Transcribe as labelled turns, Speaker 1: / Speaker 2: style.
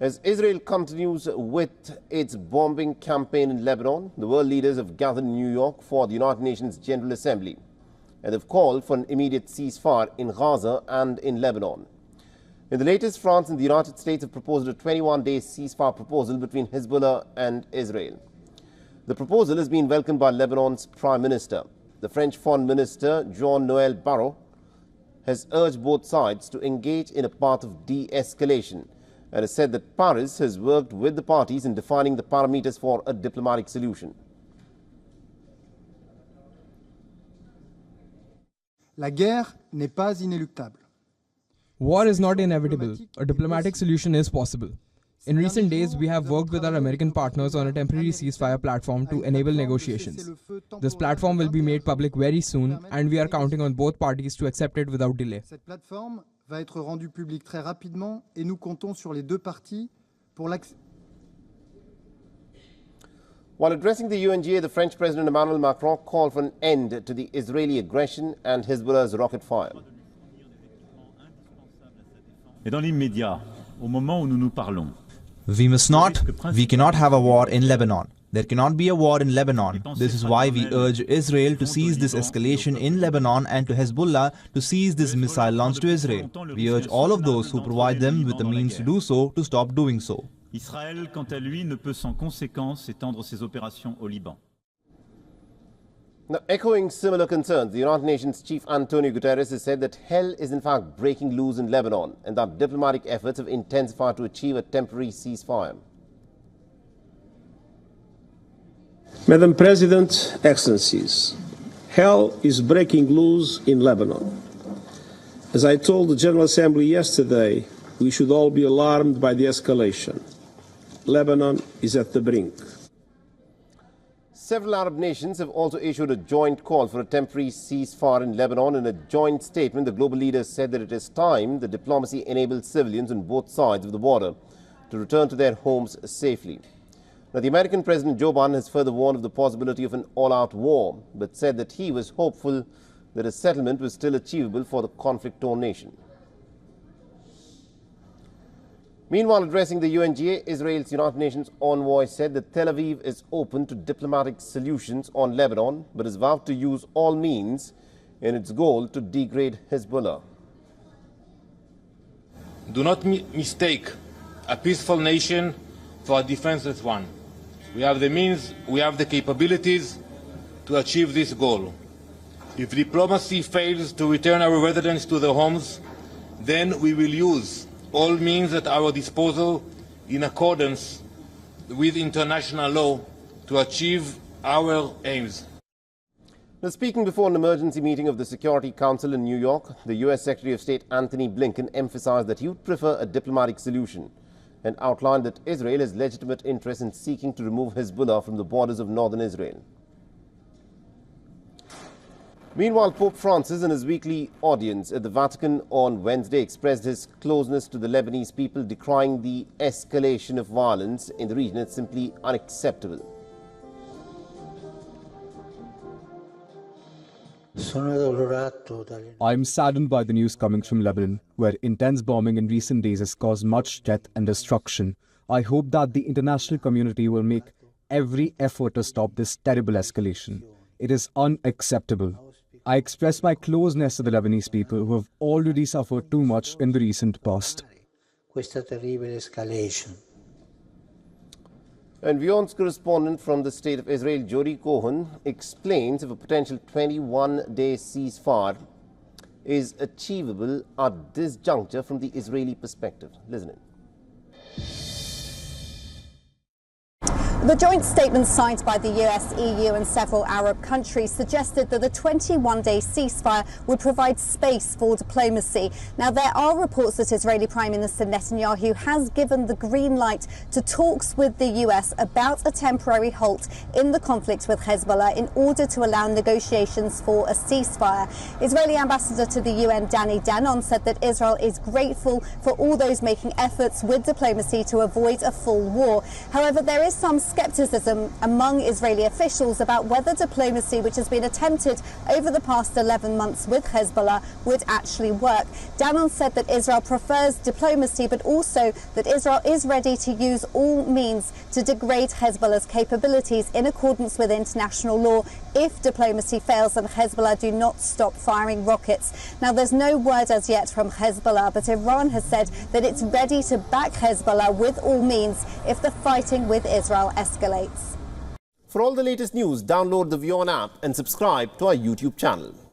Speaker 1: As Israel continues with its bombing campaign in Lebanon, the world leaders have gathered in New York for the United Nations General Assembly and have called for an immediate ceasefire in Gaza and in Lebanon. In the latest, France and the United States have proposed a 21-day ceasefire proposal between Hezbollah and Israel. The proposal has been welcomed by Lebanon's Prime Minister. The French Foreign Minister, Jean-Noël Barrot, has urged both sides to engage in a path of de-escalation and has said that Paris has worked with the parties in defining the parameters for a diplomatic solution.
Speaker 2: La guerre n'est pas inéluctable.
Speaker 3: War is not inevitable. A diplomatic solution is possible. In recent days, we have worked with our American partners on a temporary ceasefire platform to enable negotiations. This platform will be made public very soon, and we are counting on both parties to accept it without delay.
Speaker 2: Cette plateforme va être rendue publique très rapidement et nous comptons sur les deux parties pour l'accepter.
Speaker 1: While addressing the UNGA, the French President Emmanuel Macron called for an end to the Israeli aggression and Hezbollah's rocket fire.
Speaker 4: Et dans l'immédiat, au moment où nous nous parlons,
Speaker 5: we cannot have a war in Lebanon. There cannot be a war in Lebanon. This is why we urge Israel to cease this escalation in Lebanon and to Hezbollah to cease this missile launch to Israel. We urge all of those who provide them with the means to do so to stop doing so.
Speaker 4: Israël, quant à lui, ne peut sans conséquence étendre ses opérations au Liban.
Speaker 1: Now, echoing similar concerns, the United Nations Chief António Guterres has said that hell is in fact breaking loose in Lebanon and that diplomatic efforts have intensified to achieve a temporary ceasefire.
Speaker 6: Madam President, Excellencies, hell is breaking loose in Lebanon. As I told the General Assembly yesterday, we should all be alarmed by the escalation. Lebanon is at the brink.
Speaker 1: Several Arab nations have also issued a joint call for a temporary ceasefire in Lebanon. In a joint statement, the global leaders said that it is time that diplomacy enables civilians on both sides of the border to return to their homes safely. Now, the American President Joe Biden has further warned of the possibility of an all-out war, but said that he was hopeful that a settlement was still achievable for the conflict-torn nation. Meanwhile, addressing the UNGA, Israel's United Nations envoy said that Tel Aviv is open to diplomatic solutions on Lebanon, but has vowed to use all means in its goal to degrade Hezbollah.
Speaker 7: Do not mistake a peaceful nation for a defenseless one. We have the means, we have the capabilities to achieve this goal. If diplomacy fails to return our residents to their homes, then we will use all means at our disposal in accordance with international law to achieve our aims.
Speaker 1: Now, speaking before an emergency meeting of the Security Council in New York, the U.S. Secretary of State Antony Blinken emphasized that he would prefer a diplomatic solution and outlined that Israel has legitimate interest in seeking to remove Hezbollah from the borders of northern Israel. Meanwhile, Pope Francis, in his weekly audience at the Vatican on Wednesday, expressed his closeness to the Lebanese people, decrying the escalation of violence in the region as simply unacceptable.
Speaker 8: I'm saddened by the news coming from Lebanon, where intense bombing in recent days has caused much death and destruction. I hope that the international community will make every effort to stop this terrible escalation. It is unacceptable. I express my closeness to the Lebanese people who have already suffered too much in the recent past.
Speaker 1: And WION's correspondent from the State of Israel, Jody Cohen, explains if a potential 21-day ceasefire is achievable at this juncture from the Israeli perspective. Listen in.
Speaker 9: The joint statement signed by the US, EU and several Arab countries suggested that a 21-day ceasefire would provide space for diplomacy. Now, there are reports that Israeli Prime Minister Netanyahu has given the green light to talks with the US about a temporary halt in the conflict with Hezbollah in order to allow negotiations for a ceasefire. Israeli Ambassador to the UN, Danny Danon, said that Israel is grateful for all those making efforts with diplomacy to avoid a full war. However, there is some scepticism among Israeli officials about whether diplomacy, which has been attempted over the past 11 months with Hezbollah, would actually work. Danon said that Israel prefers diplomacy, but also that Israel is ready to use all means to degrade Hezbollah's capabilities in accordance with international law if diplomacy fails and Hezbollah do not stop firing rockets. Now, there's no word as yet from Hezbollah, but Iran has said that it's ready to back Hezbollah with all means if the fighting with Israel escalates.
Speaker 1: For all the latest news, download the WION app and subscribe to our YouTube channel.